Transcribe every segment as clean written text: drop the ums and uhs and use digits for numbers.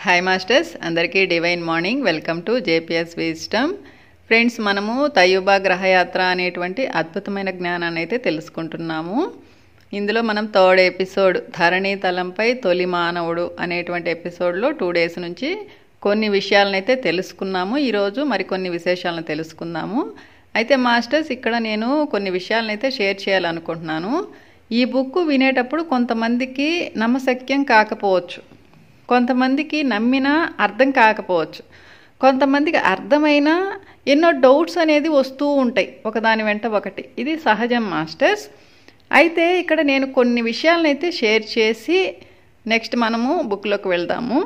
Hi masters, అందరికీ divine morning. Welcome to JPS wisdom. Friends, మనము తయూబా గ్రహయాత్ర అనేటువంటి అద్భుతమైన జ్ఞానాన్ని అయితే తెలుసుకుంటున్నాము. ఇందులో మనం థర్డ్ ఎపిసోడ్ ధరణి తలంపై తొలి మానవుడు అనేటువంటి ఎపిసోడ్లో 2 days నుంచి కొన్ని విషయాలను అయితే తెలుసుకున్నాము. ఈరోజు మరికొన్ని విశేషాలను తెలుసుకుందాము. అయితే మాస్టర్స్, ఇక్కడ నేను కొన్ని విషయాలను అయితే షేర్ చేయాలనుకుంటున్నాను. ఈ బుక్ వినేటప్పుడు కొంతమందికి నమ్మశక్యం కాకపోవచ్చు, కొంతమందికి నమ్మినా అర్థం కాకపోవచ్చు, కొంతమందికి అర్థమైనా ఎన్నో డౌట్స్ అనేది వస్తూ ఉంటాయి ఒకదాని వెంట ఒకటి. ఇది సహజం మాస్టర్స్. అయితే ఇక్కడ నేను కొన్ని విషయాలను అయితే షేర్ చేసి నెక్స్ట్ మనము బుక్లోకి వెళ్దాము.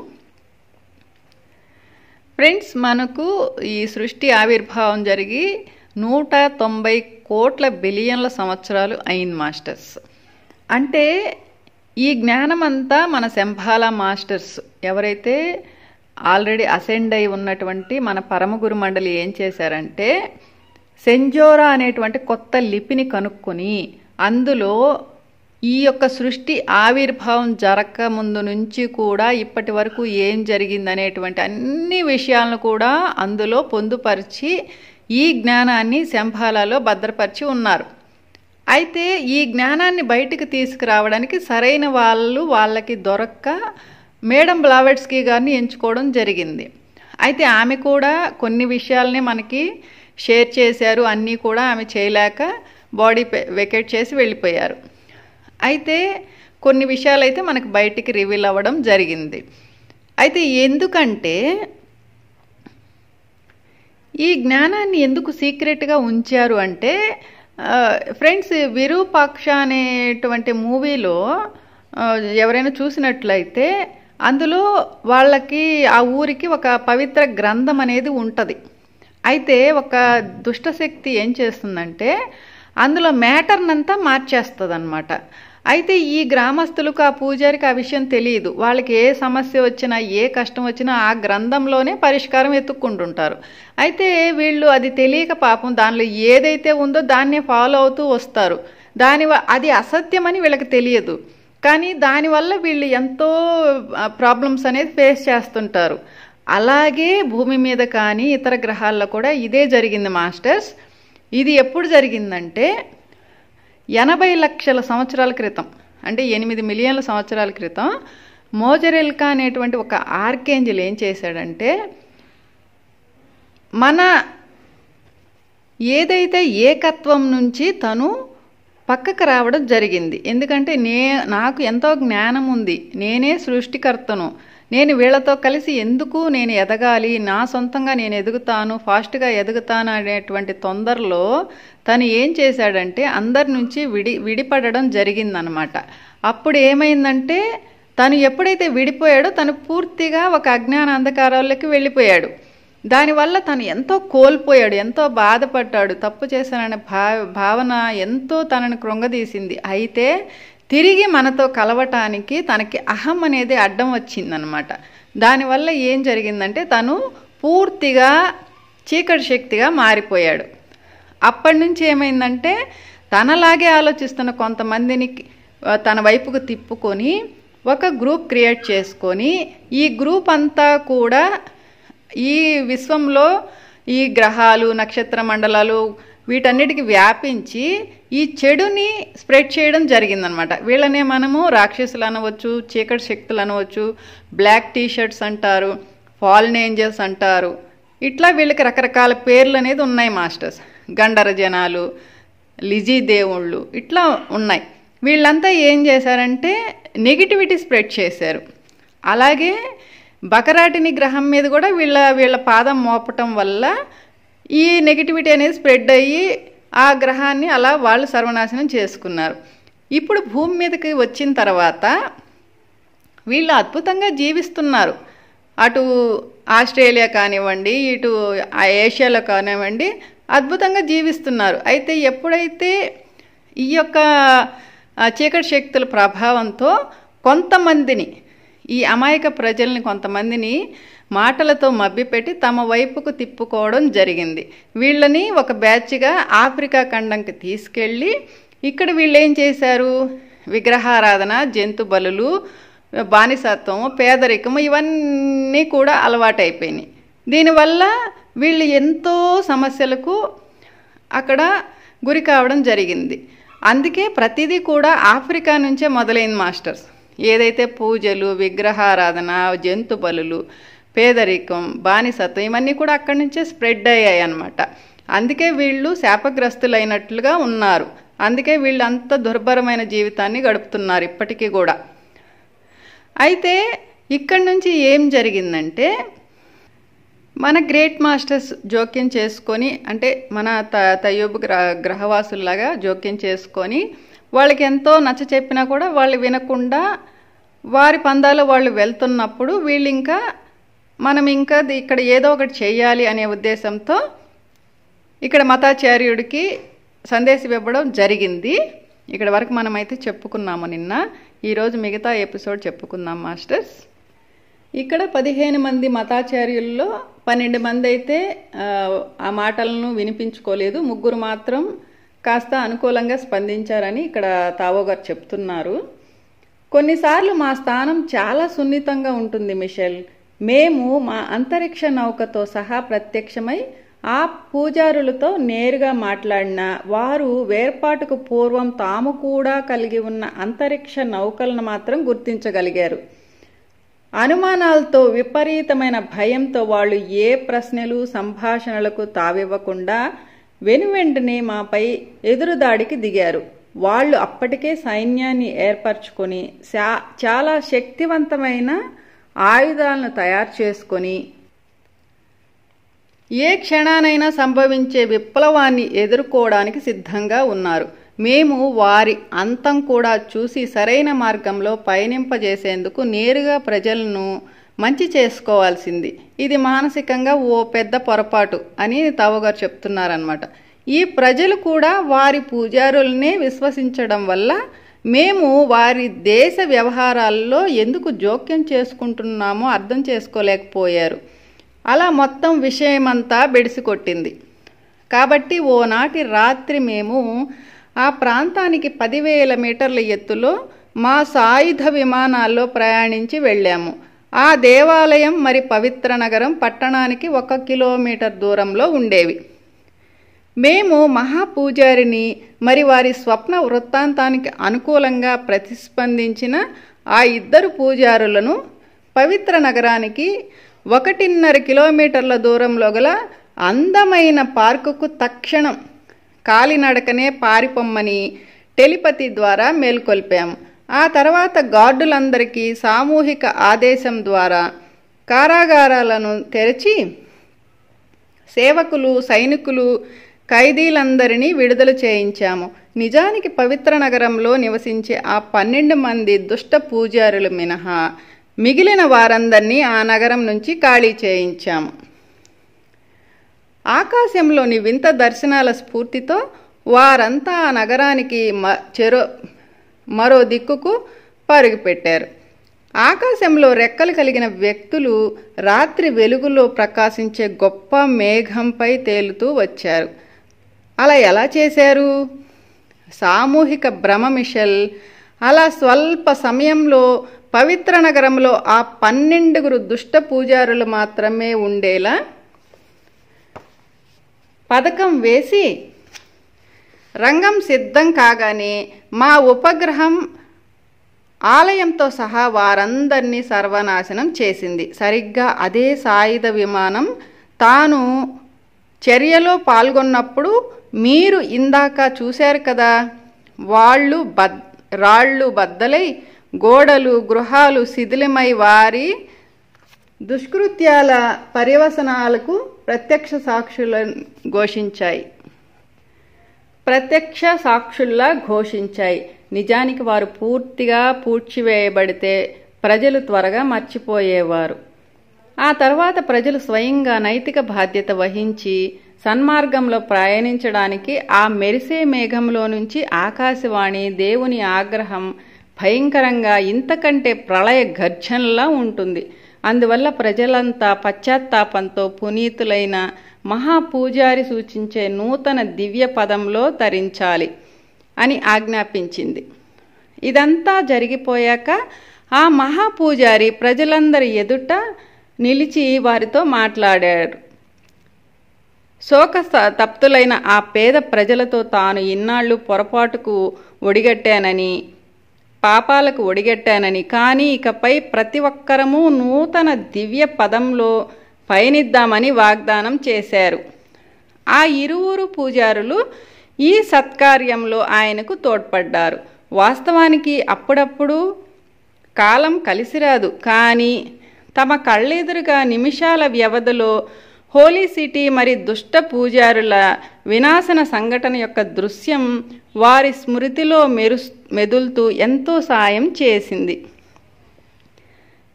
ఫ్రెండ్స్, మనకు ఈ సృష్టి ఆవిర్భావం జరిగి 190 కోట్ల బిలియన్ల సంవత్సరాలు అయింది మాస్టర్స్. అంటే ఈ జ్ఞానం అంతా మన శంభాల మాస్టర్స్ ఎవరైతే ఆల్రెడీ అసెండ్ అయి ఉన్నటువంటి మన పరమగురు మండలి ఏం చేశారంటే, సెంజోరా అనేటువంటి కొత్త లిపిని కనుక్కొని అందులో ఈ యొక్క సృష్టి ఆవిర్భావం జరగక ముందు నుంచి కూడా ఇప్పటి వరకు ఏం జరిగిందనేటువంటి అన్ని విషయాలను కూడా అందులో పొందుపరిచి ఈ జ్ఞానాన్ని శంభాలలో భద్రపరిచి ఉన్నారు. అయితే ఈ జ్ఞానాన్ని బయటికి తీసుకురావడానికి సరైన వాళ్ళకి దొరక్క మేడం బ్లావెట్స్కీ గారిని ఎంచుకోవడం జరిగింది. అయితే ఆమె కూడా కొన్ని విషయాల్ని మనకి షేర్ చేశారు, అన్నీ కూడా ఆమె చేయలేక బాడీ వెకేట్ చేసి వెళ్ళిపోయారు. అయితే కొన్ని విషయాలు అయితే మనకు బయటికి రివీల్ అవ్వడం జరిగింది. అయితే ఎందుకంటే ఈ జ్ఞానాన్ని ఎందుకు సీక్రెట్గా ఉంచారు అంటే, ఫ్రెండ్స్, విరూపాక్ష అనేటువంటి మూవీలో ఎవరైనా చూసినట్లయితే అందులో వాళ్ళకి ఆ ఊరికి ఒక పవిత్ర గ్రంథం అనేది ఉంటుంది. అయితే ఒక దుష్టశక్తి ఏం చేస్తుందంటే అందులో మ్యాటర్నంతా మార్చేస్తుంది అన్నమాట. అయితే ఈ గ్రామస్తులకు, ఆ పూజారికి ఆ విషయం తెలియదు. వాళ్ళకి ఏ సమస్య వచ్చినా, ఏ కష్టం వచ్చినా ఆ గ్రంథంలోనే పరిష్కారం ఎత్తుక్కుంటుంటారు. అయితే వీళ్ళు అది తెలియక పాపం దానిలో ఏదైతే ఉందో దాన్నే ఫాలో అవుతూ వస్తారు. అది అసత్యమని వీళ్ళకి తెలియదు, కానీ దానివల్ల వీళ్ళు ఎంతో ప్రాబ్లమ్స్ అనేది ఫేస్ చేస్తుంటారు. అలాగే భూమి మీద కానీ ఇతర గ్రహాల్లో కూడా ఇదే జరిగింది మాస్టర్స్. ఇది ఎప్పుడు జరిగిందంటే 80 లక్షల సంవత్సరాల క్రితం, అంటే 8 మిలియన్ల సంవత్సరాల క్రితం మోజరెల్కా అనేటువంటి ఒక ఆర్కేంజల్ ఏం చేశాడంటే, మన ఏదైతే ఏకత్వం నుంచి తను పక్కకు రావడం జరిగింది. ఎందుకంటే నాకు ఎంతో జ్ఞానం ఉంది, నేనే సృష్టికర్తను, నేను వీళ్ళతో కలిసి ఎందుకు నేను ఎదగాలి, నా సొంతంగా నేను ఎదుగుతాను, ఫాస్ట్గా ఎదుగుతాను అనేటువంటి తొందరలో తను ఏం చేశాడంటే అందరి నుంచి విడిపడడం జరిగిందనమాట. అప్పుడు ఏమైందంటే తను ఎప్పుడైతే విడిపోయాడో తను పూర్తిగా ఒక అజ్ఞాన అంధకారాల్లోకి వెళ్ళిపోయాడు. దానివల్ల తను ఎంతో కోల్పోయాడు, ఎంతో బాధపడ్డాడు. తప్పు చేశాననే భావన ఎంతో తనని కృంగదీసింది. అయితే తిరిగి మనతో కలవటానికి తనకి అహం అనేది అడ్డం వచ్చిందనమాట. దానివల్ల ఏం జరిగిందంటే తను పూర్తిగా చీకటి శక్తిగా మారిపోయాడు. అప్పటి నుంచి ఏమైందంటే తనలాగే ఆలోచిస్తున్న కొంతమందిని తన వైపుకు తిప్పుకొని ఒక గ్రూప్ క్రియేట్ చేసుకొని ఈ గ్రూప్ అంతా కూడా ఈ విశ్వంలో ఈ గ్రహాలు, నక్షత్ర మండలాలు వీటన్నిటికీ వ్యాపించి ఈ చెడుని స్ప్రెడ్ చేయడం జరిగిందనమాట. వీళ్ళనే మనము రాక్షసులు అనవచ్చు, చీకటి శక్తులు అనవచ్చు, బ్లాక్ టీషర్ట్స్ అంటారు, ఫాల్న్ ఏంజల్స్ అంటారు. ఇట్లా వీళ్ళకి రకరకాల పేర్లు అనేది ఉన్నాయి మాస్టర్స్. గండర జనాలు, లిజీ దేవుళ్ళు, ఇట్లా ఉన్నాయి. వీళ్ళంతా ఏం చేశారంటే నెగిటివిటీ స్ప్రెడ్ చేశారు. అలాగే బకరాటిని గ్రహం మీద కూడా వీళ్ళ పాదం మోపటం వల్ల ఈ నెగిటివిటీ అనేది స్ప్రెడ్ అయ్యి ఆ గ్రహాన్ని అలా వాళ్ళు సర్వనాశనం చేసుకున్నారు. ఇప్పుడు భూమి మీదకి వచ్చిన తర్వాత వీళ్ళు అద్భుతంగా జీవిస్తున్నారు. అటు ఆస్ట్రేలియా కానివ్వండి, ఇటు ఏషియాలో కానివ్వండి, అద్భుతంగా జీవిస్తున్నారు. అయితే ఎప్పుడైతే ఈ యొక్క చీకటి శక్తుల ప్రభావంతో కొంతమందిని, ఈ అమాయక ప్రజల్ని కొంతమందిని మాటలతో మభ్యపెట్టి తమ వైపుకు తిప్పుకోవడం జరిగింది. వీళ్ళని ఒక బ్యాచ్గా ఆఫ్రికా ఖండంకి తీసుకెళ్ళి ఇక్కడ వీళ్ళు ఏం చేశారు, విగ్రహారాధన, జంతు బలులు, బానిసత్వము, పేదరికము ఇవన్నీ కూడా అలవాటైపోయినాయి. దీనివల్ల వీళ్ళు ఎంతో సమస్యలకు అక్కడ గురి కావడం జరిగింది. అందుకే ప్రతిదీ కూడా ఆఫ్రికా నుంచే మొదలైంది మాస్టర్స్. ఏదైతే పూజలు, విగ్రహారాధన, జంతు బలులు, పేదరికం, బానిసత్వం ఇవన్నీ కూడా అక్కడి నుంచే స్ప్రెడ్ అయ్యాయి అన్నమాట. అందుకే వీళ్ళు శాపగ్రస్తులైనట్లుగా ఉన్నారు. అందుకే వీళ్ళు అంత దుర్భరమైన జీవితాన్ని గడుపుతున్నారు ఇప్పటికీ కూడా. అయితే ఇక్కడి నుంచి ఏం జరిగిందంటే, మన గ్రేట్ మాస్టర్స్ జోక్యం చేసుకొని, అంటే మన తయ్యూబ్ గ్రహవాసుల్లాగా జోక్యం చేసుకొని వాళ్ళకి ఎంతో నచ్చ చెప్పినా కూడా వాళ్ళు వినకుండా వారి పందాలో వాళ్ళు వెళ్తున్నప్పుడు వీళ్ళు మనం ఇక్కడ ఏదో ఒకటి చేయాలి అనే ఉద్దేశంతో ఇక్కడ మతాచార్యుడికి సందేశం ఇవ్వడం జరిగింది. ఇక్కడ వరకు మనమైతే చెప్పుకున్నాము నిన్న. ఈరోజు మిగతా ఎపిసోడ్ చెప్పుకుందాం మాస్టర్స్. ఇక్కడ 15 మంది మతాచార్యుల్లో 12 మంది అయితే ఆ మాటలను వినిపించుకోలేదు. 3 మాత్రం కాస్త అనుకూలంగా స్పందించారని ఇక్కడ తావో గారు చెప్తున్నారు. కొన్నిసార్లు మా స్థానం చాలా సున్నితంగా ఉంటుంది మిషెల్. మేము మా అంతరిక్ష నౌకతో సహా ప్రత్యక్షమై ఆ పూజారులతో నేరుగా మాట్లాడినా వారు వేర్పాటుకు పూర్వం తాము కూడా కలిగి ఉన్న అంతరిక్ష నౌకలను మాత్రం గుర్తించగలిగారు. అనుమానాలతో, విపరీతమైన భయంతో వాళ్ళు ఏ ప్రశ్నలు, సంభాషణలకు తావివ్వకుండా వెనువెంటనే మాపై ఎదురుదాడికి దిగారు. వాళ్ళు అప్పటికే సైన్యాన్ని ఏర్పరచుకొని చాలా శక్తివంతమైన ఆయుధాలను తయారు చేసుకొని ఏ క్షణానైనా సంభవించే విప్లవాన్ని ఎదుర్కోవడానికి సిద్ధంగా ఉన్నారు. మేము వారి అంతం కూడా చూసి సరైన మార్గంలో పయనింపజేసేందుకు నేరుగా ప్రజలను మంచి చేసుకోవాల్సింది. ఇది మానసికంగా ఓ పెద్ద పొరపాటు అని తావోగారు చెప్తున్నారనమాట. ఈ ప్రజలు కూడా వారి పూజారులనే విశ్వసించడం వల్ల మేము వారి దేశ వ్యవహారాల్లో ఎందుకు జోక్యం చేసుకుంటున్నామో అర్థం చేసుకోలేకపోయారు. అలా మొత్తం విషయమంతా బెడిసికొట్టింది. కాబట్టి ఓనాటి రాత్రి మేము ఆ ప్రాంతానికి 10,000 మీటర్ల ఎత్తులో మా సాయుధ విమానాల్లో ప్రయాణించి వెళ్ళాము. ఆ దేవాలయం మరి పవిత్ర నగరం పట్టణానికి 1 కిలోమీటర్ దూరంలో ఉండేవి. మేము మహాపూజారిని మరి వారి స్వప్న వృత్తాంతానికి అనుకూలంగా ప్రతిస్పందించిన ఆ 2 పూజారులను పవిత్ర నగరానికి 1.5 కిలోమీటర్ల దూరంలో గల అందమైన పార్కుకు తక్షణం కాలినడకనే పారిపోమ్మని టెలిపతి ద్వారా మేల్కొల్పాం. ఆ తర్వాత గార్డులందరికీ సామూహిక ఆదేశం ద్వారా కారాగారాలను తెరిచి సేవకులు, సైనికులు, ఖైదీలందరినీ విడుదల చేయించాము. నిజానికి పవిత్ర నగరంలో నివసించే ఆ 12 మంది దుష్ట పూజారులు మినహా మిగిలిన వారందరినీ ఆ నగరం నుంచి ఖాళీ చేయించాము. ఆకాశంలోని వింత దర్శనాల స్ఫూర్తితో వారంతా ఆ నగరానికి మరో దిక్కుకు పరుగుపెట్టారు. ఆకాశంలో రెక్కలు కలిగిన వ్యక్తులు రాత్రి వెలుగులో ప్రకాశించే గొప్ప మేఘంపై తేలుతూ వచ్చారు. అలా ఎలా చేశారు? సామూహిక భ్రమ మిషెల్. అలా స్వల్ప సమయంలో పవిత్ర నగరంలో ఆ 12 దుష్ట పూజారులు మాత్రమే ఉండేలా పథకం వేసి రంగం సిద్ధం కాగానే మా ఉపగ్రహం ఆలయంతో సహా వారందరినీ సర్వనాశనం చేసింది. సరిగ్గా అదే సాయుధ విమానం తాను చర్యలో పాల్గొన్నప్పుడు మీరు ఇందాక చూశారు కదా, రాళ్ళు బద్దలై గోడలు, గృహాలు శిథిలమై వారి దుష్కృత్యాల పర్యవసనాలకు ప్రత్యక్ష సాక్షుల్లా ఘోషించాయి. నిజానికి వారు పూర్తిగా పూడ్చివేయబడితే ప్రజలు త్వరగా మర్చిపోయేవారు. ఆ తర్వాత ప్రజలు స్వయంగా నైతిక బాధ్యత వహించి సన్మార్గంలో ప్రయాణించడానికి ఆ మెరిసే మేఘంలో నుంచి ఆకాశవాణి దేవుని ఆగ్రహం భయంకరంగా ఇంతకంటే ప్రళయ గర్జనలా ఉంటుంది. అందువల్ల ప్రజలంతా పశ్చాత్తాపంతో పునీతులైన మహాపూజారి సూచించే నూతన దివ్య పదంలో తరించాలి అని ఆజ్ఞాపించింది. ఇదంతా జరిగిపోయాక ఆ మహాపూజారి ప్రజలందరి ఎదుట నిలిచి వారితో మాట్లాడాడు. శోక తప్తులైన ఆ పేద ప్రజలతో తాను ఇన్నాళ్ళు పొరపాటుకు ఒడిగట్టానని, పాపాలకు ఒడిగట్టానని, కానీ ఇకపై ప్రతి ఒక్కరము నూతన దివ్య పదంలో పయనిద్దామని వాగ్దానం చేశారు. ఆ ఇరువురు పూజారులు ఈ సత్కార్యంలో ఆయనకు తోడ్పడ్డారు. వాస్తవానికి అప్పుడప్పుడు కాలం కలిసిరాదు, కానీ తమ కళ్ళెదురుగా నిమిషాల వ్యవధిలో హోలీ సిటీ మరి దుష్ట పూజారుల వినాశన సంఘటన యొక్క దృశ్యం వారి స్మృతిలో మెదులుతూ ఎంతో సాయం చేసింది.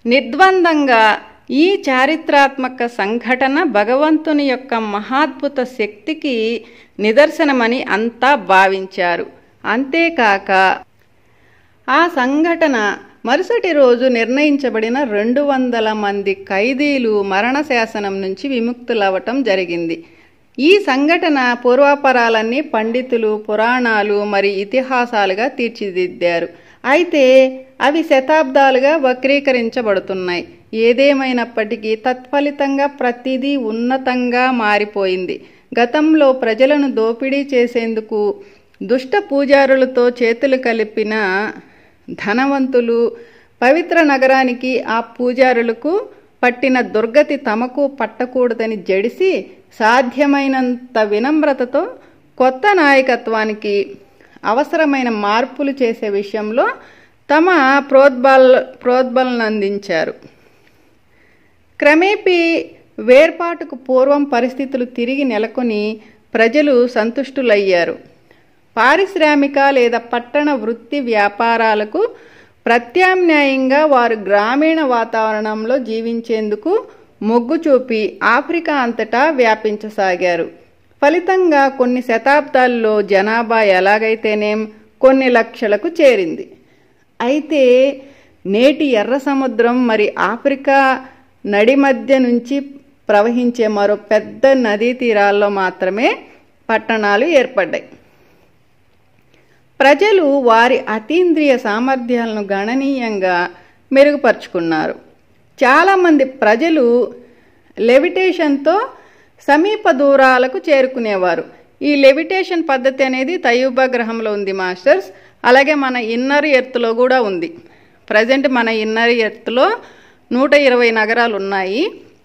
నిర్ద్వందంగా ఈ చారిత్రాత్మక సంఘటన భగవంతుని యొక్క మహాద్భుత శక్తికి నిదర్శనమని అంతా భావించారు. అంతేకాక ఆ సంఘటన మరుసటి రోజు నిర్ణయించబడిన 200 మంది ఖైదీలు మరణశాసనం నుంచి విముక్తులవ్వటం జరిగింది. ఈ సంఘటన పూర్వాపరాలన్నీ పండితులు పురాణాలు మరి ఇతిహాసాలుగా తీర్చిదిద్దారు. అయితే అవి శతాబ్దాలుగా వక్రీకరించబడుతున్నాయి. ఏదేమైనప్పటికీ తత్ఫలితంగా ప్రతిదీ ఉన్నతంగా మారిపోయింది. గతంలో ప్రజలను దోపిడీ చేసేందుకు దుష్ట పూజారులతో చేతులు కలిపిన ధనవంతులు పవిత్ర నగరానికి ఆ పూజారులకు పట్టిన దుర్గతి తమకు పట్టకూడదని జడిసి సాధ్యమైనంత వినమ్రతతో కొత్త నాయకత్వానికి అవసరమైన మార్పులు చేసే విషయంలో తమ ప్రోద్బలను అందించారు. క్రమేపీ వేర్పాటుకు పూర్వం పరిస్థితులు తిరిగి నెలకొని ప్రజలు సంతుష్టులయ్యారు. పారిశ్రామిక లేదా పట్టణ వృత్తి వ్యాపారాలకు ప్రత్యామ్నాయంగా వారు గ్రామీణ వాతావరణంలో జీవించేందుకు మొగ్గు చూపి ఆఫ్రికా అంతటా వ్యాపించసాగారు. ఫలితంగా కొన్ని శతాబ్దాల్లో జనాభా ఎలాగైతేనేం కొన్ని లక్షలకు చేరింది. అయితే నేటి ఎర్ర సముద్రం మరి ఆఫ్రికా నడి మధ్య నుంచి ప్రవహించే మరో పెద్ద నదీ తీరాల్లో మాత్రమే పట్టణాలు ఏర్పడ్డాయి. ప్రజలు వారి అతీంద్రియ సామర్థ్యాలను గణనీయంగా మెరుగుపరుచుకున్నారు. చాలామంది ప్రజలు లెవిటేషన్తో సమీప దూరాలకు చేరుకునేవారు. ఈ లెవిటేషన్ పద్ధతి అనేది తయూబా గ్రహంలో ఉంది మాస్టర్స్. అలాగే మన ఇన్నర్ ఎర్త్లో కూడా ఉంది. ప్రజెంట్ మన ఇన్నర్ ఎర్త్లో 120 నగరాలు ఉన్నాయి.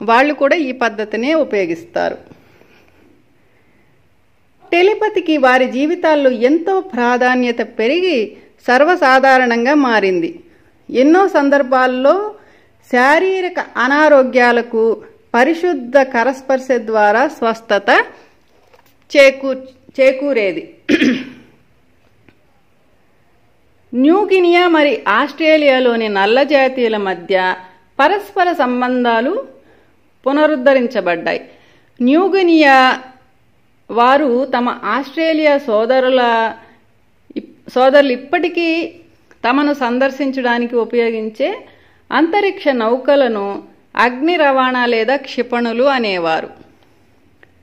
వాళ్ళు కూడా ఈ పద్ధతినే ఉపయోగిస్తారు. టెలిపతికి వారి జీవితాల్లో ఎంతో ప్రాధాన్యత పెరిగి సర్వసాధారణంగా మారింది. ఎన్నో సందర్భాల్లో శారీరక అనారోగ్యాలకు పరిశుద్ధ కరస్పర్శ ద్వారా స్వస్థత చేకూరేది. న్యూగినియా మరి ఆస్ట్రేలియాలోని నల్ల జాతీయుల మధ్య పరస్పర సంబంధాలు పునరుద్ధరించబడ్డాయి. న్యూగినియా వారు తమ ఆస్ట్రేలియా సోదరులు ఇప్పటికీ తమను సందర్శించడానికి ఉపయోగించే అంతరిక్ష నౌకలను అగ్ని రవాణా లేదా క్షిపణులు అనేవారు.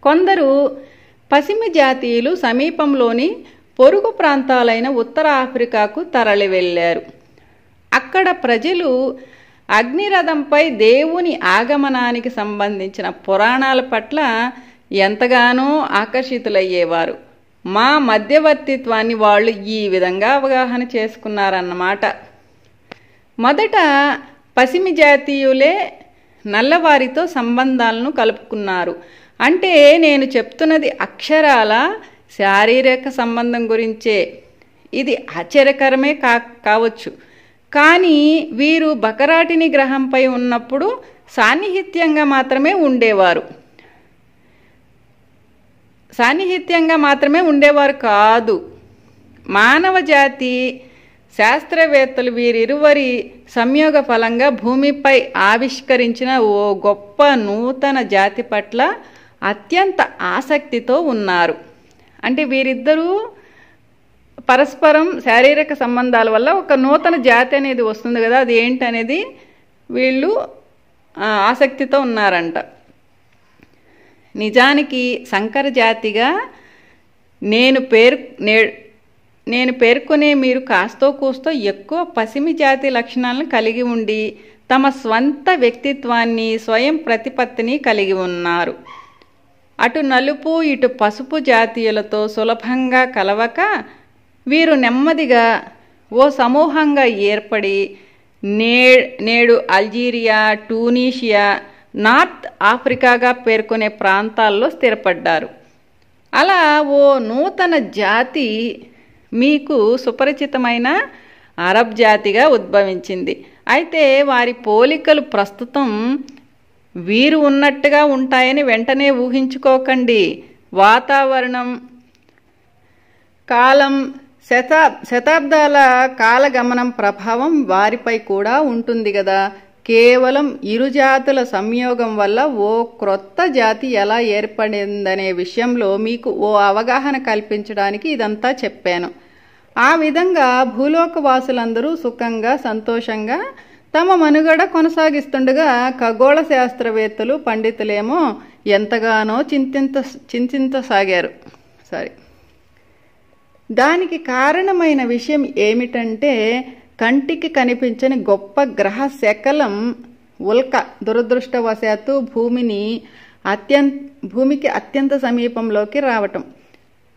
కొందరు పశ్చిమ జాతీయులు సమీపంలోని పొరుగు ప్రాంతాలైన ఉత్తర ఆఫ్రికాకు తరలి వెళ్ళారు. అక్కడ ప్రజలు అగ్నిరథంపై దేవుని ఆగమనానికి సంబంధించిన పురాణాల పట్ల ఎంతగానో ఆకర్షితులయ్యేవారు. మా మధ్యవర్తిత్వాన్ని వాళ్ళు ఈ విధంగా అవగాహన చేసుకున్నారన్నమాట. మొదట పశ్చిమ జాతీయులే నల్లవారితో సంబంధాలను కలుపుకున్నారు. అంటే నేను చెప్తున్నది అక్షరాల శారీరక సంబంధం గురించే. ఇది ఆశ్చర్యకరమే కావచ్చు, కానీ వీరు బకరాటిని గ్రహంపై ఉన్నప్పుడు సాన్నిహిత్యంగా మాత్రమే ఉండేవారు కాదు. మానవ జాతి శాస్త్రవేత్తలు వీరిరువరి సంయోగ ఫలంగా భూమిపై ఆవిష్కరించిన ఓ గొప్ప నూతన జాతి పట్ల అత్యంత ఆసక్తితో ఉన్నారు. అంటే వీరిద్దరూ పరస్పరం శారీరక సంబంధాల వల్ల ఒక నూతన జాతి అనేది వస్తుంది కదా, అది ఏంటనేది వీళ్ళు ఆసక్తితో ఉన్నారంట. నిజానికి సంకర జాతిగా నేను పేర్కొనే మీరు కాస్తో కూస్తో ఎక్కువ పసిమి జాతి లక్షణాలను కలిగి ఉండి తమ స్వంత వ్యక్తిత్వాన్ని స్వయం ప్రతిపత్తిని కలిగి ఉన్నారు. అటు నలుపు ఇటు పసుపు జాతీయులతో సులభంగా కలవక వీరు నెమ్మదిగా ఓ సమూహంగా ఏర్పడి నేడు అల్జీరియా, ట్యూనీషియా, నార్త్ ఆఫ్రికాగా పేర్కొనే ప్రాంతాల్లో స్థిరపడ్డారు. అలా ఓ నూతన జాతి మీకు సుపరిచితమైన అరబ్ జాతిగా ఉద్భవించింది. అయితే వారి పోలికలు ప్రస్తుతం వీరు ఉన్నట్టుగా ఉంటాయని వెంటనే ఊహించుకోకండి. వాతావరణం, కాలం, శతాబ్దాల కాలగమనం ప్రభావం వారిపై కూడా ఉంటుంది కదా. కేవలం ఇరు జాతుల సంయోగం వల్ల ఓ క్రొత్త జాతి ఎలా ఏర్పడిందనే విషయంలో మీకు ఓ అవగాహన కల్పించడానికి ఇదంతా చెప్పాను. ఆ విధంగా భూలోకవాసులందరూ సుఖంగా సంతోషంగా తమ మనుగడ కొనసాగిస్తుండగా ఖగోళ శాస్త్రవేత్తలు పండితులేమో ఎంతగానో చింతించసాగారు. దానికి కారణమైన విషయం ఏమిటంటే కంటికి కనిపించని గొప్ప గ్రహ శకలం ఉల్క దురదృష్టవశాత్తు భూమికి అత్యంత సమీపంలోకి రావటం.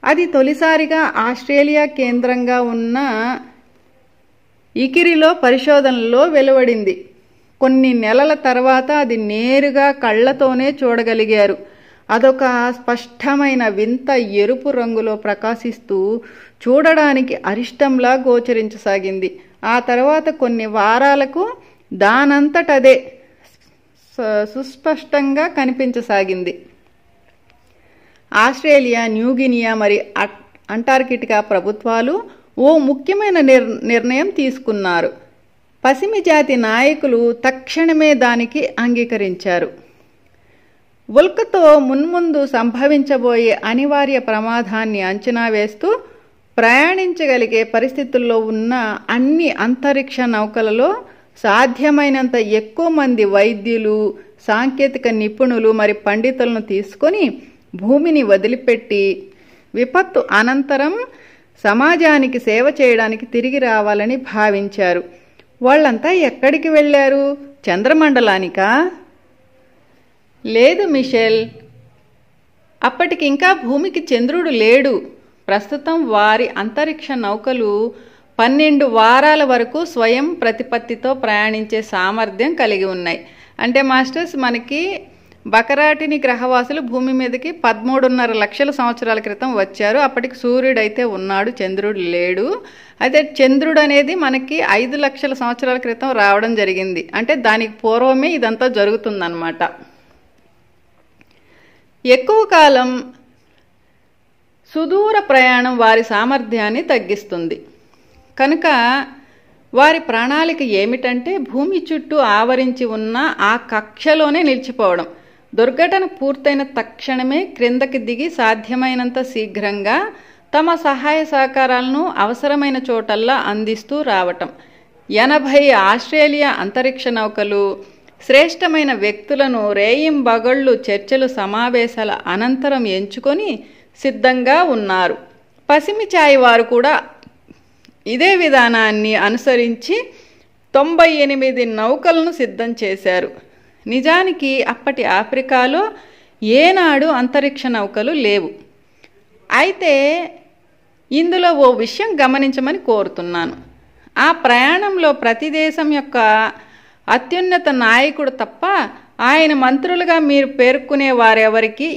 అది తొలిసారిగా ఆస్ట్రేలియా కేంద్రంగా ఉన్న ఇకిరిలో పరిశోధనలో వెలువడింది. కొన్ని నెలల తర్వాత అది నేరుగా కళ్లతోనే చూడగలిగారు. అదొక స్పష్టమైన వింత ఎరుపు రంగులో ప్రకాశిస్తూ చూడడానికి అరిష్టంలా గోచరించసాగింది. ఆ తర్వాత కొన్ని వారాలకు దానంతటదే సుస్పష్టంగా కనిపించసాగింది. ఆస్ట్రేలియా, న్యూగినియా మరి అంటార్కిటికా ప్రభుత్వాలు ఓ ముఖ్యమైన నిర్ణయం తీసుకున్నారు. పసిమి జాతి నాయకులు తక్షణమే దానికి అంగీకరించారు. ఉల్కతో మున్ముందు సంభవించబోయే అనివార్య ప్రమాదాన్ని అంచనా వేస్తూ ప్రయాణించగలిగే పరిస్థితుల్లో ఉన్న అన్ని అంతరిక్ష నౌకలలో సాధ్యమైనంత ఎక్కువ మంది వైద్యులు, సాంకేతిక నిపుణులు మరి పండితులను తీసుకొని భూమిని వదిలిపెట్టి విపత్తు అనంతరం సమాజానికి సేవ చేయడానికి తిరిగి రావాలని భావించారు. వాళ్ళంతా ఎక్కడికి వెళ్ళారు? చంద్రమండలానికా? లేదు మిషెల్, అప్పటికి ఇంకా భూమికి చంద్రుడు లేడు. ప్రస్తుతం వారి అంతరిక్ష నౌకలు 12 వారాల వరకు స్వయం ప్రతిపత్తితో ప్రయాణించే సామర్థ్యం కలిగి ఉన్నాయి. అంటే మాస్టర్స్, మనకి బకరాటిని గ్రహవాసులు భూమి మీదకి 13.5 లక్షల సంవత్సరాల క్రితం వచ్చారు. అప్పటికి సూర్యుడు అయితే ఉన్నాడు, చంద్రుడు లేడు. అయితే చంద్రుడు అనేది మనకి 5 లక్షల సంవత్సరాల క్రితం రావడం జరిగింది. అంటే దానికి పూర్వమే ఇదంతా జరుగుతుందన్నమాట. ఎక్కువ కాలం సుదూర ప్రయాణం వారి సామర్థ్యాన్ని తగ్గిస్తుంది. కనుక వారి ప్రణాళిక ఏమిటంటే భూమి చుట్టూ ఆవరించి ఉన్న ఆ కక్షలోనే నిలిచిపోవడం. దుర్ఘటన పూర్తయిన తక్షణమే క్రిందకి దిగి సాధ్యమైనంత శీఘ్రంగా తమ సహాయ సహకారాలను అవసరమైన చోటల్లా అందిస్తూ రావటం. 80 ఆస్ట్రేలియా అంతరిక్ష నౌకలు శ్రేష్టమైన వ్యక్తులను రేయింబగళ్ళు చర్చలు సమావేశాల అనంతరం ఎంచుకొని సిద్ధంగా ఉన్నారు. పసిమి ఛాయ్ వారు కూడా ఇదే విధానాన్ని అనుసరించి 98 నౌకలను సిద్ధం చేశారు. నిజానికి అప్పటి ఆఫ్రికాలో ఏనాడు అంతరిక్ష నౌకలు లేవు. అయితే ఇందులో ఓ విషయం గమనించమని కోరుతున్నాను. ఆ ప్రయాణంలో ప్రతి దేశం యొక్క అత్యున్నత నాయకుడు తప్ప ఆయన మంత్రులుగా మీరు పేర్కొనే వారెవరికి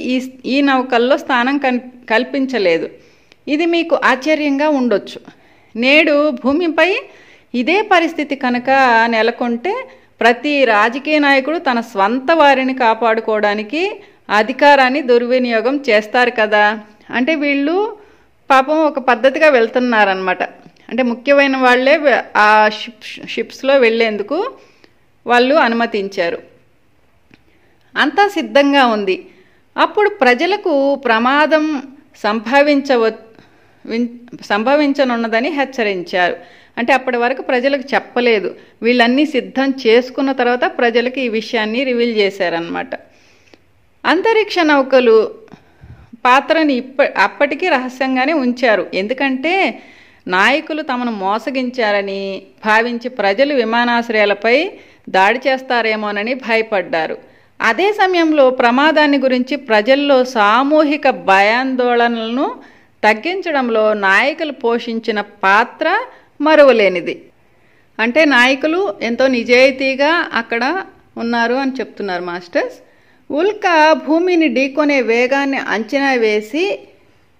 ఈ నౌకల్లో స్థానం కల్పించలేదు. ఇది మీకు ఆశ్చర్యంగా ఉండొచ్చు. నేడు భూమిపై ఇదే పరిస్థితి కనుక నెలకొంటే ప్రతి రాజకీయ నాయకుడు తన స్వంత వారిని కాపాడుకోవడానికి అధికారాన్ని దుర్వినియోగం చేస్తారు కదా. అంటే వీళ్ళు పాపం ఒక పద్ధతిగా వెళ్తున్నారనమాట. అంటే ముఖ్యమైన వాళ్ళే ఆ షిప్స్లో వెళ్ళేందుకు వాళ్ళు అనుమతించారు. అంతా సిద్ధంగా ఉంది. అప్పుడు ప్రజలకు ప్రమాదం సంభవించనున్నదని హెచ్చరించారు. అంటే అప్పటి వరకు ప్రజలకు చెప్పలేదు. వీళ్ళన్నీ సిద్ధం చేసుకున్న తర్వాత ప్రజలకు ఈ విషయాన్ని రివీల్ చేశారన్నమాట. అంతరిక్ష నౌకలు పాత్రని అప్పటికీ రహస్యంగానే ఉంచారు. ఎందుకంటే నాయకులు తమను మోసగించారని భావించి ప్రజలు విమానాశ్రయాలపై దాడి చేస్తారేమోనని భయపడ్డారు. అదే సమయంలో ప్రమాదాన్ని గురించి ప్రజల్లో సామూహిక భయాందోళనలను తగ్గించడంలో నాయకులు పోషించిన పాత్ర మరువలేనిది. అంటే నాయకులు ఎంతో నిజాయితీగా అక్కడ ఉన్నారు అని చెప్తున్నారు మాస్టర్స్. ఉల్క భూమిని ఢీకొనే వేగాన్ని అంచనా వేసి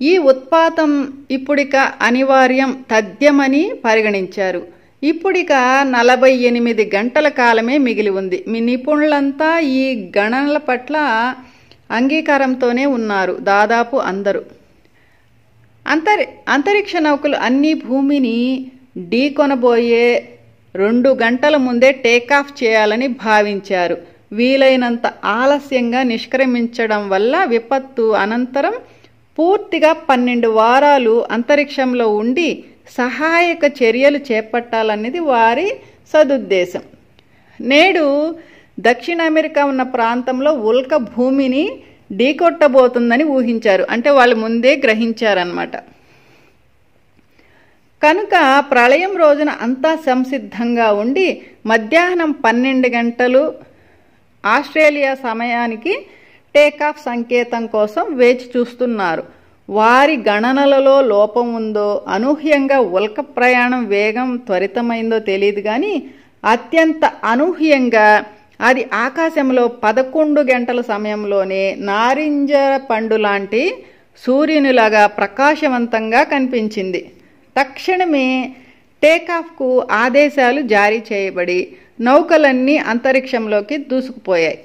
ఈ ఉత్పాతం ఇప్పుడిక అనివార్యం, తథ్యమని పరిగణించారు. ఇప్పుడిక 48 గంటల కాలమే మిగిలి ఉంది. మీ నిపుణులంతా ఈ గణనల పట్ల అంగీకారంతోనే ఉన్నారు, దాదాపు అందరూ. అంతరిక్ష నౌకలు అన్ని భూమిని ఢీకొనబోయే 2 గంటల ముందే టేకాఫ్ చేయాలని భావించారు. వీలైనంత ఆలస్యంగా నిష్క్రమించడం వల్ల విపత్తు అనంతరం పూర్తిగా 12 వారాలు అంతరిక్షంలో ఉండి సహాయక చర్యలు చేపట్టాలనేది వారి సదుద్దేశం. నేడు దక్షిణ అమెరికా ఉన్న ప్రాంతంలో ఉల్క భూమిని ఢీకొట్టబోతుందని ఊహించారు. అంటే వాళ్ళు ముందే గ్రహించారన్నమాట. కనుక ప్రళయం రోజున అంతా సంసిద్ధంగా ఉండి మధ్యాహ్నం 12 గంటలు ఆస్ట్రేలియా సమయానికి టేకాఫ్ సంకేతం కోసం వేచి చూస్తున్నారు. వారి గణనలలో లోపం ఉందో, అనూహ్యంగా ఉల్క ప్రయాణం వేగం త్వరితమైందో తెలియదు కానీ అత్యంత అనూహ్యంగా అది ఆకాశంలో 11 గంటల సమయంలోనే నారింజ పండు లాంటి సూర్యునిలాగా ప్రకాశవంతంగా కనిపించింది. తక్షణమే టేకాఫ్కు ఆదేశాలు జారీ చేయబడి నౌకలన్నీ అంతరిక్షంలోకి దూసుకుపోయాయి.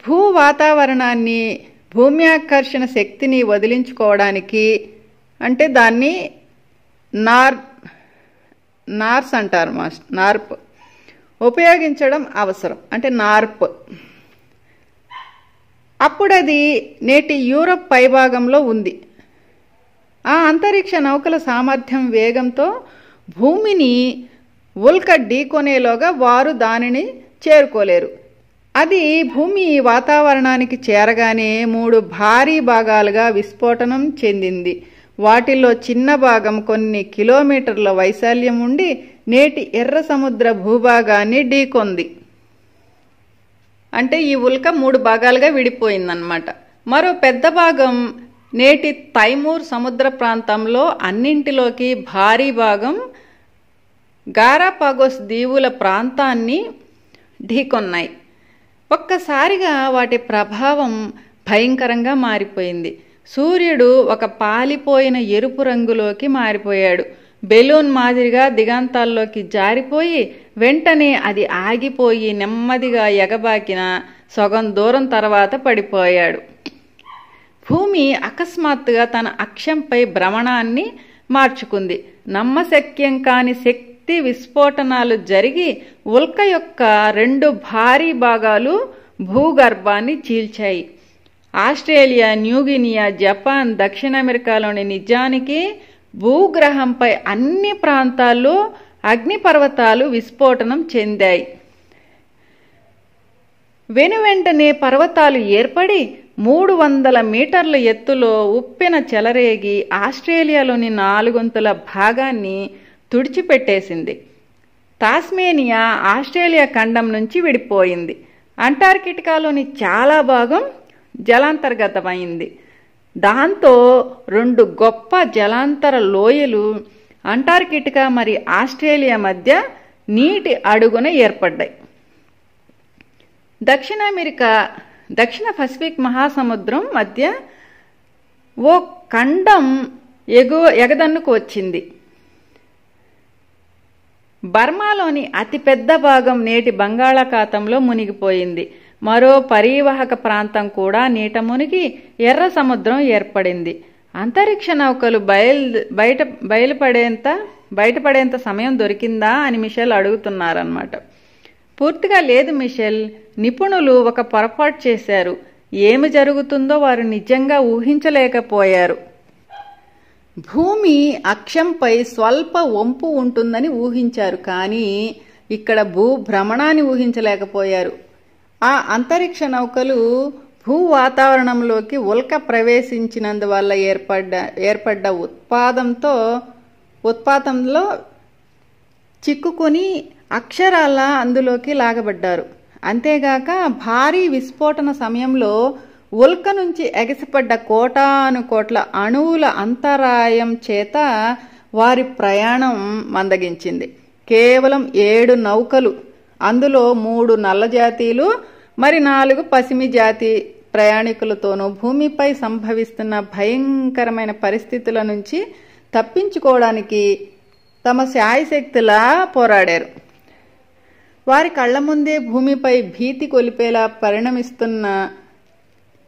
భూ వాతావరణాన్ని, భూమ్యాకర్షణ శక్తిని వదిలించుకోవడానికి, అంటే దాన్ని నార్స్ అంటారు నార్ప్ ఉపయోగించడం అవసరం. అంటే నార్ప్. అప్పుడది నేటి యూరప్ పైభాగంలో ఉంది. ఆ అంతరిక్ష నౌకల సామర్థ్యం వేగంతో భూమిని ఉల్క ఢీకొనేలోగా వారు దానిని చేరుకోలేరు. అది భూమి వాతావరణానికి చేరగానే 3 భారీ భాగాలుగా విస్ఫోటనం చెందింది. వాటిల్లో చిన్న భాగం కొన్ని కిలోమీటర్ల వైశాల్యం ఉండి నేటి ఎర్ర సముద్ర భూభాగాన్ని ఢీకొంది. అంటే ఈ ఉల్క 3 భాగాలుగా విడిపోయిందన్నమాట. మరో పెద్ద భాగం నేటి తైమూర్ సముద్ర ప్రాంతంలో అన్నింటిలోకి భారీ భాగం గారాపాగోస్ దీవుల ప్రాంతాన్ని ఢీకొన్నాయి. ఒక్కసారిగా వాటి ప్రభావం భయంకరంగా మారిపోయింది. సూర్యుడు ఒక పాలిపోయిన ఎరుపు రంగులోకి మారిపోయాడు. బెలూన్ మాదిరిగా దిగాంతాల్లోకి జారిపోయి వెంటనే అది ఆగిపోయి నెమ్మదిగా ఎగబాకిన సగం దూరం తర్వాత పడిపోయాడు. భూమి అకస్మాత్తుగా తన అక్షంపై భ్రమణాన్ని మార్చుకుంది. నమ్మశక్యం కాని శక్తి విస్ఫోటనాలు జరిగి ఉల్క యొక్క 2 భారీ భాగాలు భూగర్భాన్ని చీల్చాయి. ఆస్ట్రేలియా, న్యూగినియా, జపాన్, దక్షిణ అమెరికాలోని నిజానికి భూగ్రహంపై అన్ని ప్రాంతాల్లో అగ్నిపర్వతాలు విస్ఫోటనం చెందాయి. వెనువెంటనే పర్వతాలు ఏర్పడి 300 మీటర్ల ఎత్తులో ఉప్పెన చెలరేగి ఆస్ట్రేలియాలోని 4 భాగాన్ని తుడిచిపెట్టేసింది. తాస్మేనియా ఆస్ట్రేలియా ఖండం నుంచి విడిపోయింది. అంటార్కిటికాలోని చాలా భాగం జలాంతర్గతమైంది. దాంతో 2 గొప్ప జలాంతర లోయలు అంటార్కిటికా మరి ఆస్ట్రేలియా మధ్య నీటి అడుగున ఏర్పడ్డాయి. దక్షిణ పసిఫిక్ మహాసముద్రం మధ్య ఓ ఖండం ఎగదన్నుకు వచ్చింది. బర్మాలోని అతిపెద్ద భాగం నేటి బంగాళాఖాతంలో మునిగిపోయింది. మరో పరీవాహక ప్రాంతం కూడా నీట మునిగి ఎర్ర సముద్రం ఏర్పడింది. అంతరిక్ష నౌకలు బయటపడేంత సమయం దొరికిందా అని మిషెల్ అడుగుతున్నారన్నమాట. పూర్తిగా లేదు మిషెల్. నిపుణులు ఒక పొరపాటు చేశారు. ఏమి జరుగుతుందో వారు నిజంగా ఊహించలేకపోయారు. భూమి అక్షంపై స్వల్ప వంపు ఉంటుందని ఊహించారు, కానీ ఇక్కడ భ్రమణాన్ని ఊహించలేకపోయారు. ఆ అంతరిక్ష నౌకలు భూ వాతావరణంలోకి ఉల్క ప్రవేశించినందువల్ల ఏర్పడ్డ ఉత్పాదంతో ఉత్పాతంలో చిక్కుకొని అక్షరాల అందులోకి లాగబడ్డారు. అంతేగాక భారీ విస్ఫోటన సమయంలో ఉల్క నుంచి ఎగసిపడ్డ కోటాను కోట్ల అణువుల అంతరాయం చేత వారి ప్రయాణం మందగించింది. కేవలం 7 నౌకలు, అందులో 3 నల్ల జాతీయులు మరి 4 పసిమి జాతి ప్రయాణికులతోనూ భూమిపై సంభవిస్తున్న భయంకరమైన పరిస్థితుల నుంచి తప్పించుకోవడానికి తమ శాయశక్తులా పోరాడారు. వారి కళ్ల ముందే భూమిపై భీతి కొలిపేలా పరిణమిస్తున్న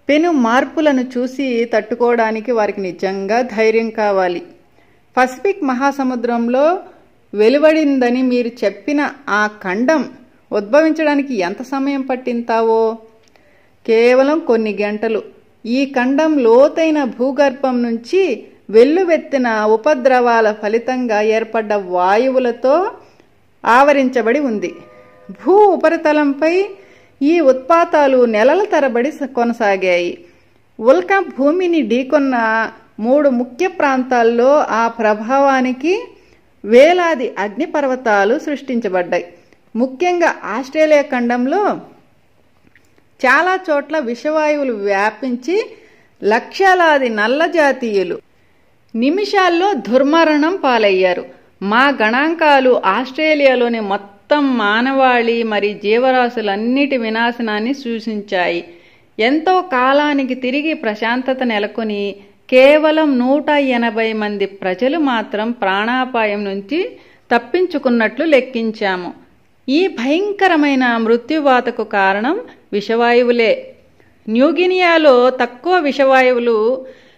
పెను మార్పులను చూసి తట్టుకోవడానికి వారికి నిజంగా ధైర్యం కావాలి. పసిఫిక్ మహాసముద్రంలో వెలువడిందని మీరు చెప్పిన ఆ ఖండం ఉద్భవించడానికి ఎంత సమయం పట్టింతావో? కేవలం కొన్ని గంటలు. ఈ ఖండం లోతైన భూగర్భం నుంచి వెల్లువెత్తిన ఉపద్రవాల ఫలితంగా ఏర్పడ్డ వాయువులతో ఆవరించబడి ఉంది. భూ ఉపరితలంపై ఈ ఉత్పాతాలు నెలల తరబడి కొనసాగాయి. ఉల్క భూమిని ఢీకొన్న 3 ముఖ్య ప్రాంతాల్లో ఆ ప్రభావానికి వేలాది అగ్నిపర్వతాలు సృష్టించబడ్డాయి. ముఖ్యంగా ఆస్ట్రేలియా ఖండంలో చాలా చోట్ల విషవాయువులు వ్యాపించి లక్షలాది నల్ల జాతీయులు నిమిషాల్లో దుర్మరణం పాలయ్యారు. మా గణాంకాలు ఆస్ట్రేలియాలోని మొత్తం మానవాళి మరి జీవరాశులన్నిటి వినాశనాన్ని సూచించాయి. ఎంతో కాలానికి తిరిగి ప్రశాంతత నెలకొని కేవలం 180 మంది ప్రజలు మాత్రం ప్రాణాపాయం నుంచి తప్పించుకున్నట్లు లెక్కించాము. ఈ భయంకరమైన మృత్యువాతకు కారణం విషవాయువులే. న్యూగినియాలో తక్కువ విషవాయువులు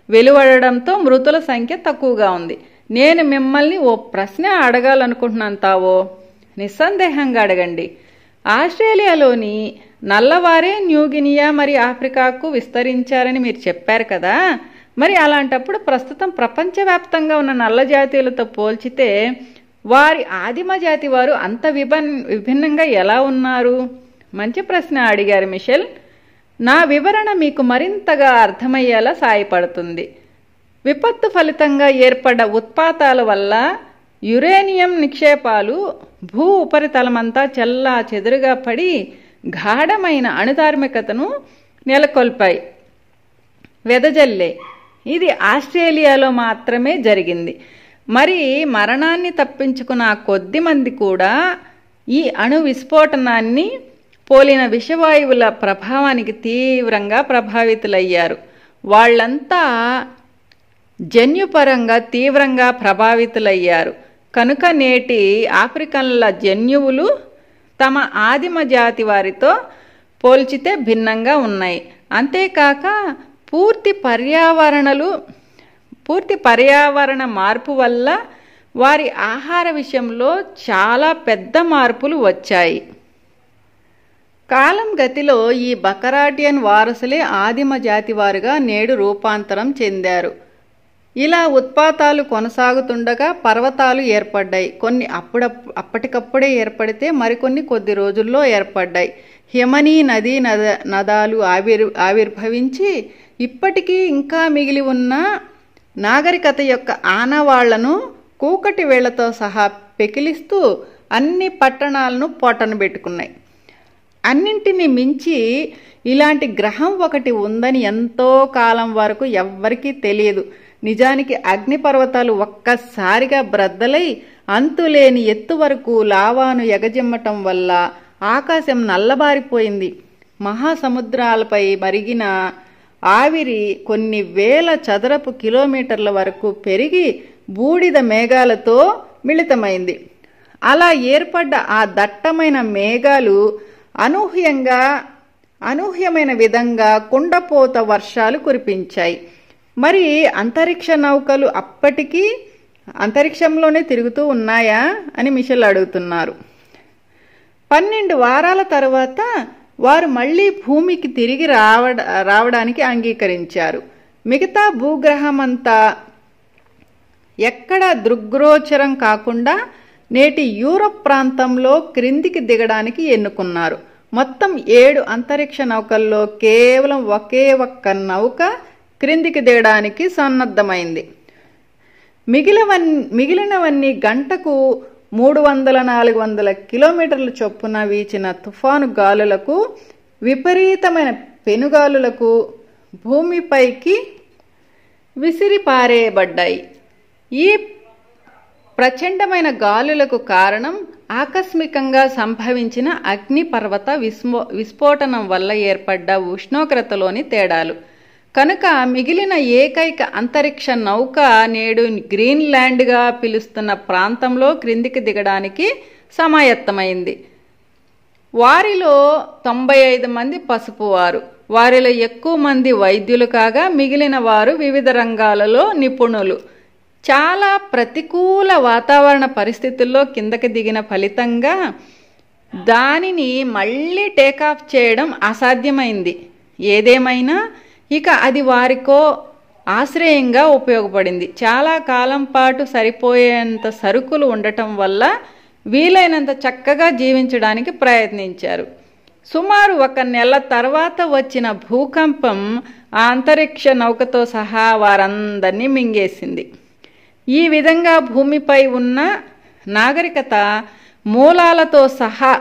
వెలువడడంతో మృతుల సంఖ్య తక్కువగా ఉంది. నేను మిమ్మల్ని ఓ ప్రశ్న అడగాలనుకుంటున్నాను తావో. నిస్సందేహంగా అడగండి. ఆస్ట్రేలియాలోని నల్లవారే న్యూగినియా మరి ఆఫ్రికాకు విస్తరించారని మీరు చెప్పారు కదా. మరి అలాంటప్పుడు ప్రస్తుతం ప్రపంచవ్యాప్తంగా ఉన్న నల్ల జాతీయులతో పోల్చితే వారి ఆదిమ జాతి వారు అంత విభిన్నంగా ఎలా ఉన్నారు? మంచి ప్రశ్న అడిగారు మిషెల్. నా వివరణ మీకు మరింతగా అర్థమయ్యేలా సాయపడుతుంది. విపత్తు ఫలితంగా ఏర్పడ్డ ఉత్పాతాల వల్ల యురేనియం నిక్షేపాలు భూ ఉపరితలమంతా చెల్లా చెదురుగా పడి గాఢమైన అణుధార్మికతను నెలకొల్పాయి, వెదజల్లే. ఇది ఆస్ట్రేలియాలో మాత్రమే జరిగింది. మరి మరణాన్ని తప్పించుకున్న కొద్ది మంది కూడా ఈ అణు విస్ఫోటనాన్ని పోలిన విషవాయువుల ప్రభావానికి తీవ్రంగా ప్రభావితులయ్యారు. వాళ్ళంతా జన్యుపరంగా తీవ్రంగా ప్రభావితులయ్యారు. కనుక నేటి ఆఫ్రికన్ల జన్యువులు తమ ఆదిమ జాతి వారితో పోల్చితే భిన్నంగా ఉన్నాయి. అంతేకాక పూర్తి పర్యావరణ మార్పు వల్ల వారి ఆహార విషయంలో చాలా పెద్ద మార్పులు వచ్చాయి. కాలం గతిలో ఈ బకరాటియన్ వారసులే ఆదిమ జాతివారుగా నేడు రూపాంతరం చెందారు. ఇలా ఉత్పాతాలు కొనసాగుతుండగా పర్వతాలు ఏర్పడ్డాయి. కొన్ని అప్పటికప్పుడే ఏర్పడితే మరికొన్ని కొద్ది రోజుల్లో ఏర్పడ్డాయి. హిమనీ నదాలు ఆవిర్భవించి ఇప్పటికీ ఇంకా మిగిలి ఉన్న నాగరికత యొక్క ఆనవాళ్లను కూకటి వేళ్లతో సహా పెకిలిస్తూ అన్ని పట్టణాలను పొట్టనబెట్టుకున్నాయి. అన్నింటినీ మించి ఇలాంటి గ్రహం ఒకటి ఉందని ఎంతో కాలం వరకు ఎవ్వరికీ తెలియదు. నిజానికి అగ్నిపర్వతాలు ఒక్కసారిగా బ్రద్దలై అంతులేని ఎత్తు వరకు లావాను ఎగజిమ్మటం వల్ల ఆకాశం నల్లబారిపోయింది. మహాసముద్రాలపై మరిగిన ఆవిరి కొన్ని వేల చదరపు కిలోమీటర్ల వరకు పెరిగి బూడిద మేఘాలతో మిళితమైంది. అలా ఏర్పడ్డ ఆ దట్టమైన మేఘాలు అనూహ్యమైన విధంగా కుండపోత వర్షాలు కురిపించాయి. మరి అంతరిక్ష నౌకలు అప్పటికీ అంతరిక్షంలోనే తిరుగుతూ ఉన్నాయా అని మిషెల్ అడుగుతున్నారు. 12 వారాల తరువాత వారు మళ్లీ భూమికి తిరిగి రావడానికి అంగీకరించారు. మిగతా భూగ్రహమంతా ఎక్కడా దృగ్గోచరం కాకుండా నేటి యూరప్ ప్రాంతంలో క్రిందికి దిగడానికి ఎన్నుకున్నారు. మొత్తం 7 అంతరిక్ష నౌకల్లో కేవలం ఒకే ఒక్క నౌక క్రిందికి దిగడానికి సన్నద్ధమైంది. మిగిలినవన్నీ గంటకు 300-400 కిలోమీటర్ల చొప్పున వీచిన తుఫాను గాలులకు, విపరీతమైన పెనుగాలులకు భూమిపైకి విసిరిపారేయబడ్డాయి. ఈ ప్రచండమైన గాలులకు కారణం ఆకస్మికంగా సంభవించిన అగ్నిపర్వత విస్ఫోటనం వల్ల ఏర్పడ్డ ఉష్ణోగ్రతలోని తేడాలు. కనుక మిగిలిన ఏకైక అంతరిక్ష నౌక నేడు గ్రీన్లాండ్గా పిలుస్తున్న ప్రాంతంలో క్రిందికి దిగడానికి సమాయత్తమైంది. వారిలో 95 మంది పసుపువారు. వారిలో ఎక్కువ మంది వైద్యులు కాగా మిగిలిన వారు వివిధ రంగాలలో నిపుణులు. చాలా ప్రతికూల వాతావరణ పరిస్థితుల్లో కిందకి దిగిన ఫలితంగా దానిని మళ్ళీ టేకాఫ్ చేయడం అసాధ్యమైంది. ఏదేమైనా ఇక అది వారికో ఆశ్రయంగా ఉపయోగపడింది. చాలా కాలం పాటు సరిపోయేంత సరుకులు ఉండటం వల్ల వీలైనంత చక్కగా జీవించడానికి ప్రయత్నించారు. సుమారు 1 నెల తర్వాత వచ్చిన భూకంపం ఆ అంతరిక్ష నౌకతో సహా వారందరినీ మింగేసింది. ఈ విధంగా భూమిపై ఉన్న నాగరికత మూలాలతో సహా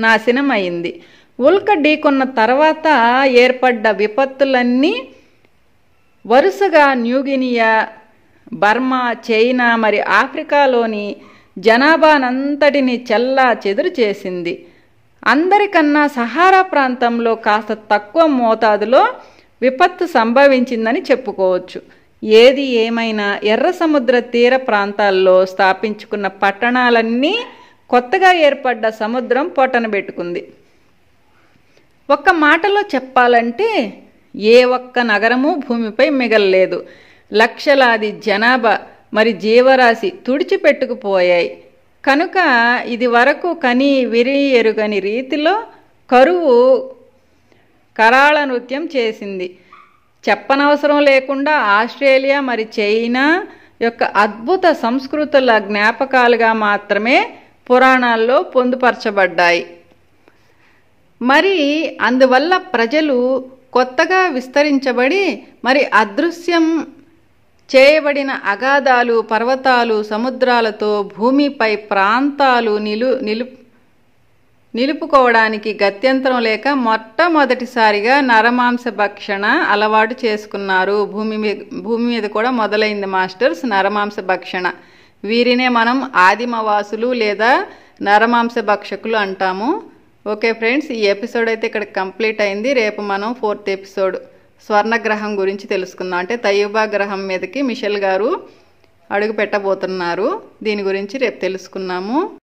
నాశనమైంది. ఉల్క ఢీకొన్న తర్వాత ఏర్పడ్డ విపత్తులన్నీ వరుసగా న్యూగినియా, బర్మా, చైనా మరి ఆఫ్రికాలోని జనాభానంతటిని చెల్లా చెదురు చేసింది. అందరికన్నా సహారా ప్రాంతంలో కాస్త తక్కువ మోతాదులో విపత్తు సంభవించిందని చెప్పుకోవచ్చు. ఏది ఏమైనా ఎర్ర సముద్ర తీర ప్రాంతాల్లో స్థాపించుకున్న పట్టణాలన్నీ కొత్తగా ఏర్పడ్డ సముద్రం పొట్టనబెట్టుకుంది. ఒక్క మాటలో చెప్పాలంటే ఏ ఒక్క నగరము భూమిపై మిగలలేదు. లక్షలాది జనాభా మరి జీవరాశి తుడిచిపెట్టుకుపోయాయి. కనుక ఇది వరకు కని విరి ఎరుగని రీతిలో కరువు కరాళ నృత్యం చేసింది. చెప్పనవసరం లేకుండా ఆస్ట్రేలియా మరి చైనా యొక్క అద్భుత సంస్కృతుల జ్ఞాపకాలుగా మాత్రమే పురాణాల్లో పొందుపరచబడ్డాయి. మరి అందువల్ల ప్రజలు కొత్తగా విస్తరించబడి మరి అదృశ్యం చేయబడిన అగాధాలు, పర్వతాలు, సముద్రాలతో భూమిపై ప్రాంతాలు నిలుపుకోవడానికి గత్యంతరం లేక మొట్టమొదటిసారిగా నరమాంస భక్షణ అలవాటు చేసుకున్నారు. భూమి మీద కూడా మొదలైంది మాస్టర్స్ నరమాంస భక్షణ. వీరినే మనం ఆదిమవాసులు లేదా నరమాంస భక్షకులు అంటాము. ఓకే ఫ్రెండ్స్, ఈ ఎపిసోడ్ అయితే ఇక్కడ కంప్లీట్ అయింది. రేపు మనం 4th ఎపిసోడ్ స్వర్ణగ్రహం గురించి తెలుసుకుందాం. అంటే తయూబా గ్రహం మీదకి మిషెల్ గారు అడుగు పెట్టబోతున్నారు. దీని గురించి రేపు తెలుసుకున్నాము.